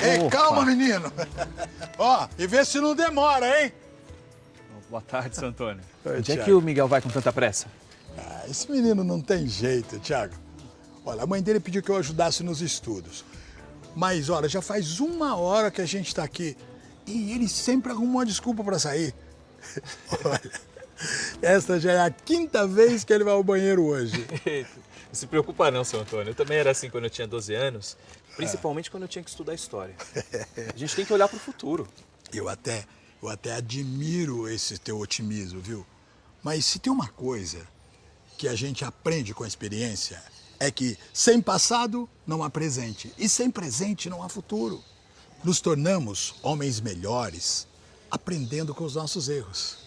Ei, calma, menino. Ó, e vê se não demora, hein? Boa tarde, seu Antônio. Oi, Onde é Thiago. que o Miguel vai com tanta pressa? Ah, esse menino não tem jeito, Thiago. Olha, a mãe dele pediu que eu ajudasse nos estudos. Mas, olha, já faz 1 hora que a gente tá aqui. E ele sempre arruma uma desculpa pra sair. Olha, essa já é a 5ª vez que ele vai ao banheiro hoje. Não se preocupa não, seu Antônio. Eu também era assim quando eu tinha 12 anos, principalmente quando eu tinha que estudar história. A gente tem que olhar pro futuro. Eu até admiro esse teu otimismo, viu? Mas se tem uma coisa que a gente aprende com a experiência, é que sem passado não há presente. E sem presente não há futuro. Nos tornamos homens melhores aprendendo com os nossos erros.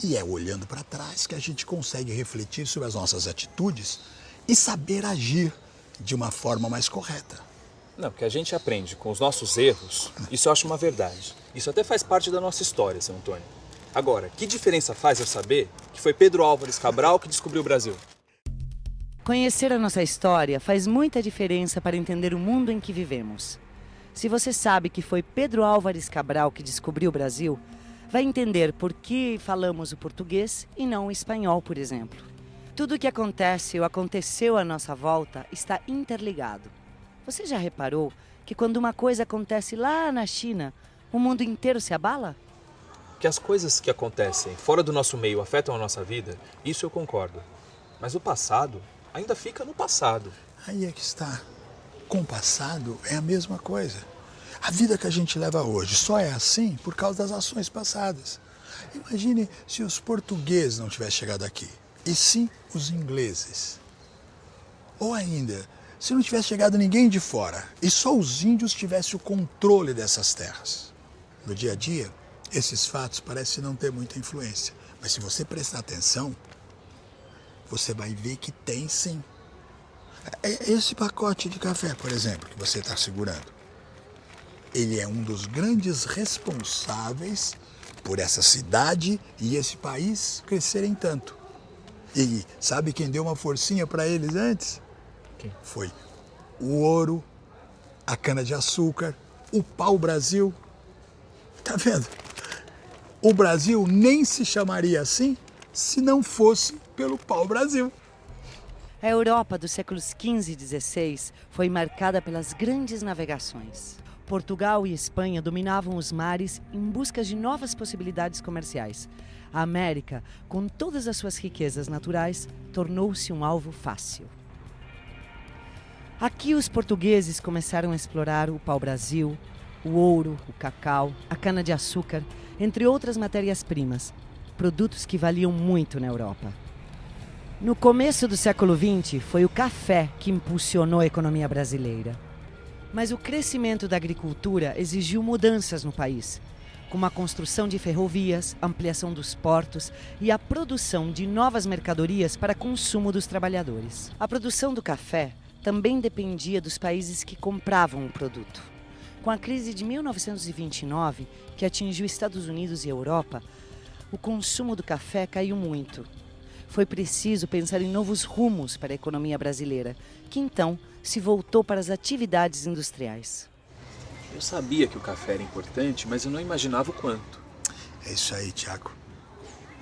E é olhando para trás que a gente consegue refletir sobre as nossas atitudes e saber agir de uma forma mais correta. Não, que a gente aprende com os nossos erros, isso eu acho uma verdade. Isso até faz parte da nossa história, seu Antônio. Agora, que diferença faz eu saber que foi Pedro Álvares Cabral que descobriu o Brasil? Conhecer a nossa história faz muita diferença para entender o mundo em que vivemos. Se você sabe que foi Pedro Álvares Cabral que descobriu o Brasil, vai entender por que falamos o português e não o espanhol, por exemplo. Tudo o que acontece ou aconteceu à nossa volta está interligado. Você já reparou que quando uma coisa acontece lá na China, o mundo inteiro se abala? Que as coisas que acontecem fora do nosso meio afetam a nossa vida, isso eu concordo. Mas o passado ainda fica no passado. Aí é que está. Com o passado é a mesma coisa. A vida que a gente leva hoje só é assim por causa das ações passadas. Imagine se os portugueses não tivessem chegado aqui, e sim os ingleses. Ou ainda, se não tivesse chegado ninguém de fora e só os índios tivessem o controle dessas terras. No dia a dia, esses fatos parecem não ter muita influência. Mas se você prestar atenção, você vai ver que tem sim. Esse pacote de café, por exemplo, que você está segurando, ele é um dos grandes responsáveis por essa cidade e esse país crescerem tanto. E sabe quem deu uma forcinha para eles antes? Quem? Foi o ouro, a cana-de-açúcar, o pau-brasil. Tá vendo? O Brasil nem se chamaria assim se não fosse pelo pau-brasil. A Europa dos séculos XV e XVI foi marcada pelas grandes navegações. Portugal e Espanha dominavam os mares em busca de novas possibilidades comerciais. A América, com todas as suas riquezas naturais, tornou-se um alvo fácil. Aqui os portugueses começaram a explorar o pau-brasil, o ouro, o cacau, a cana-de-açúcar, entre outras matérias-primas, produtos que valiam muito na Europa. No começo do século XX, foi o café que impulsionou a economia brasileira. Mas o crescimento da agricultura exigiu mudanças no país, como a construção de ferrovias, ampliação dos portos e a produção de novas mercadorias para consumo dos trabalhadores. A produção do café também dependia dos países que compravam o produto. Com a crise de 1929, que atingiu Estados Unidos e Europa, o consumo do café caiu muito. Foi preciso pensar em novos rumos para a economia brasileira, que então se voltou para as atividades industriais. Eu sabia que o café era importante, mas eu não imaginava o quanto. É isso aí, Tiago.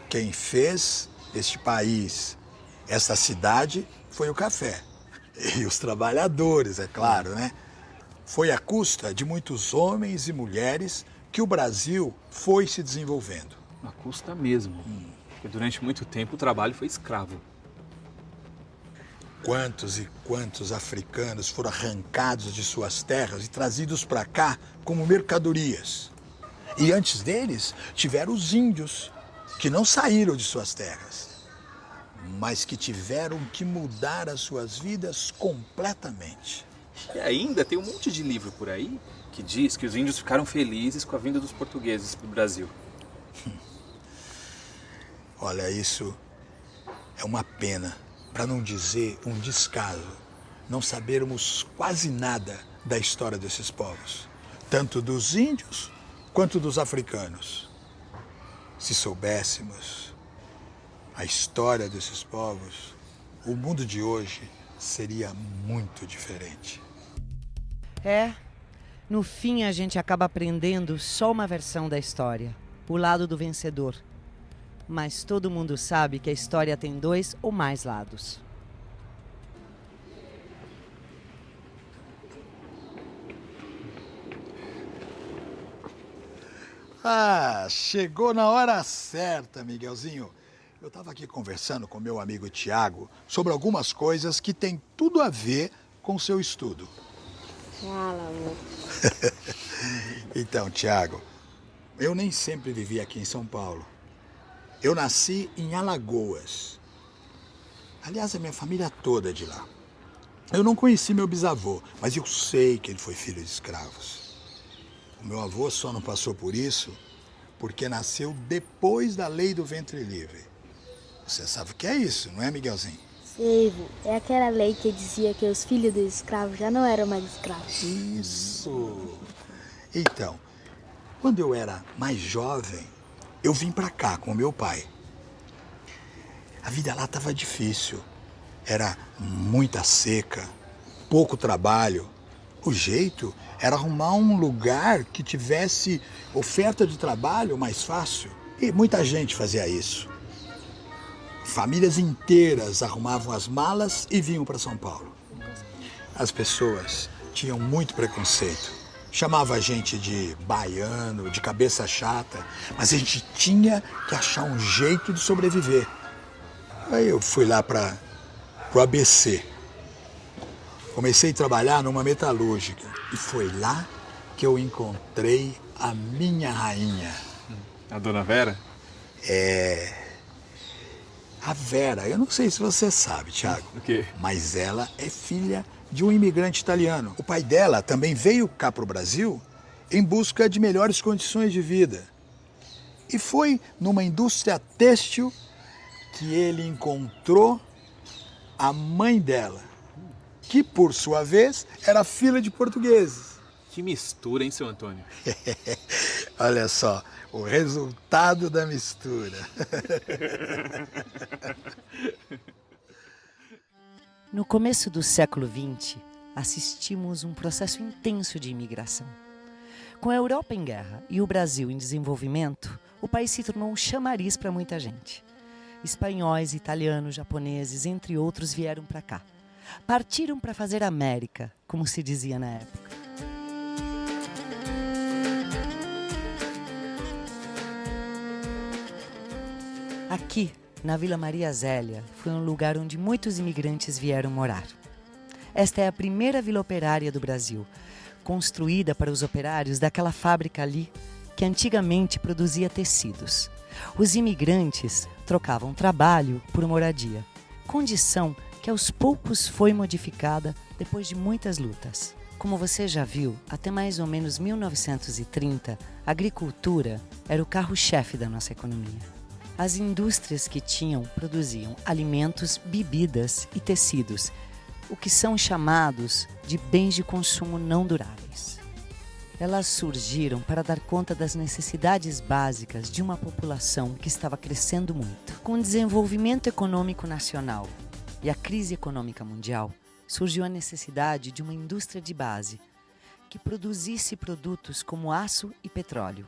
Quem fez este país, esta cidade, foi o café. E os trabalhadores, é claro, né? Foi à custa de muitos homens e mulheres que o Brasil foi se desenvolvendo. À custa mesmo. Porque durante muito tempo o trabalho foi escravo. Quantos e quantos africanos foram arrancados de suas terras e trazidos para cá como mercadorias. E antes deles, tiveram os índios, que não saíram de suas terras, mas que tiveram que mudar as suas vidas completamente. E ainda tem um monte de livro por aí que diz que os índios ficaram felizes com a vinda dos portugueses para o Brasil. Olha, isso é uma pena, para não dizer um descaso, não sabermos quase nada da história desses povos, tanto dos índios quanto dos africanos. Se soubéssemos a história desses povos, o mundo de hoje seria muito diferente. No fim a gente acaba aprendendo só uma versão da história, o lado do vencedor. Mas todo mundo sabe que a história tem 2 ou mais lados. Ah, chegou na hora certa, Miguelzinho. Eu estava aqui conversando com meu amigo Tiago sobre algumas coisas que têm tudo a ver com o seu estudo. Fala, amor. Então, Tiago, eu nem sempre vivi aqui em São Paulo. Eu nasci em Alagoas. Aliás, a minha família toda é de lá. Eu não conheci meu bisavô, mas eu sei que ele foi filho de escravos. O meu avô só não passou por isso porque nasceu depois da lei do ventre livre. Você sabe o que é isso, não é, Miguelzinho? Sei, vô. É aquela lei que dizia que os filhos dos escravos já não eram mais escravos. Isso. Então, quando eu era mais jovem, eu vim pra cá com meu pai. A vida lá estava difícil. Era muita seca, pouco trabalho. O jeito era arrumar um lugar que tivesse oferta de trabalho mais fácil. E muita gente fazia isso. Famílias inteiras arrumavam as malas e vinham para São Paulo. As pessoas tinham muito preconceito. Chamava a gente de baiano, de cabeça chata, mas a gente tinha que achar um jeito de sobreviver. Aí eu fui lá para o ABC. Comecei a trabalhar numa metalúrgica e foi lá que eu encontrei a minha rainha. A dona Vera? A Vera, eu não sei se você sabe, Thiago. O quê? Mas ela é filha de um imigrante italiano. O pai dela também veio cá para o Brasil em busca de melhores condições de vida. E foi numa indústria têxtil que ele encontrou a mãe dela, que por sua vez era filha de portugueses. Que mistura, hein, seu Antônio? Olha só, o resultado da mistura. No começo do século XX, assistimos um processo intenso de imigração. Com a Europa em guerra e o Brasil em desenvolvimento, o país se tornou um chamariz para muita gente. Espanhóis, italianos, japoneses, entre outros, vieram para cá. Partiram para fazer América, como se dizia na época. Aqui, na Vila Maria Zélia, foi um lugar onde muitos imigrantes vieram morar. Esta é a primeira vila operária do Brasil, construída para os operários daquela fábrica ali, que antigamente produzia tecidos. Os imigrantes trocavam trabalho por moradia, condição que aos poucos foi modificada depois de muitas lutas. Como você já viu, até mais ou menos 1930, a agricultura era o carro-chefe da nossa economia. As indústrias que produziam alimentos, bebidas e tecidos, o que são chamados de bens de consumo não duráveis. Elas surgiram para dar conta das necessidades básicas de uma população que estava crescendo muito. Com o desenvolvimento econômico nacional e a crise econômica mundial, surgiu a necessidade de uma indústria de base que produzisse produtos como aço e petróleo.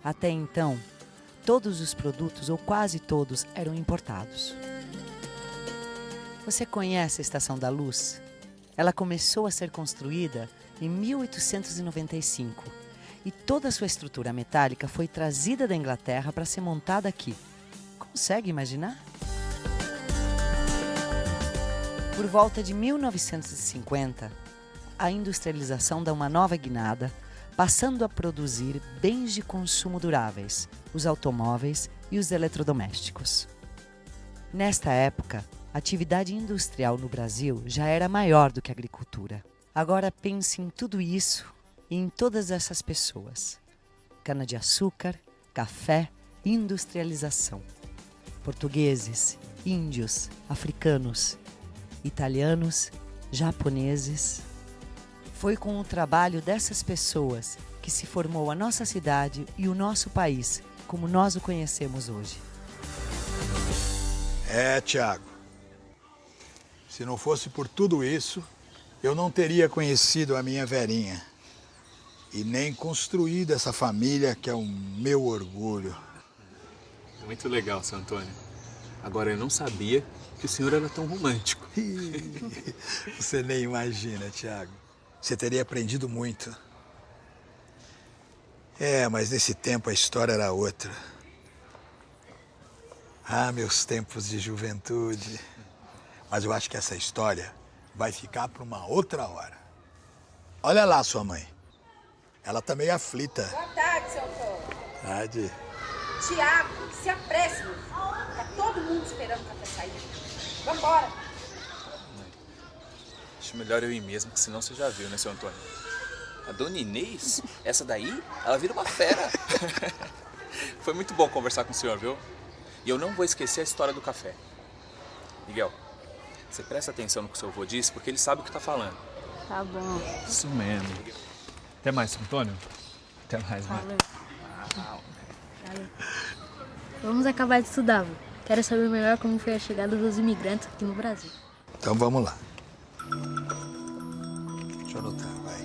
Até então, todos os produtos, ou quase todos, eram importados. Você conhece a Estação da Luz? Ela começou a ser construída em 1895 e toda a sua estrutura metálica foi trazida da Inglaterra para ser montada aqui. Consegue imaginar? Por volta de 1950, a industrialização dá uma nova guinada, passando a produzir bens de consumo duráveis, os automóveis e os eletrodomésticos. Nesta época, a atividade industrial no Brasil já era maior do que a agricultura. Agora pense em tudo isso e em todas essas pessoas. Cana-de-açúcar, café, industrialização. Portugueses, índios, africanos, italianos, japoneses. Foi com o trabalho dessas pessoas que se formou a nossa cidade e o nosso país, como nós o conhecemos hoje. É, Tiago. Se não fosse por tudo isso, eu não teria conhecido a minha Verinha. E nem construído essa família que é o meu orgulho. Muito legal, seu Antônio. Agora, eu não sabia que o senhor era tão romântico. Você nem imagina, Tiago. Você teria aprendido muito. É, mas nesse tempo a história era outra. Ah, meus tempos de juventude. Mas eu acho que essa história vai ficar para uma outra hora. Olha lá sua mãe. Ela tá meio aflita. Boa tarde, seu Antônio. Tarde. Tiago, se apresse, meu filho. Tá todo mundo esperando o café sair. Vambora. Acho melhor eu ir mesmo, que senão você já viu, né, seu Antônio? A dona Inês, essa daí, ela vira uma fera. Foi muito bom conversar com o senhor, viu? E eu não vou esquecer a história do café. Miguel, você presta atenção no que o seu avô disse, porque ele sabe o que tá falando. Tá bom. Isso mesmo. Até mais, seu Antônio. Até mais, Valeu. Valeu. Vamos acabar de estudar, vô. Quero saber melhor como foi a chegada dos imigrantes aqui no Brasil. Então vamos lá. Deixa eu anotar, vai.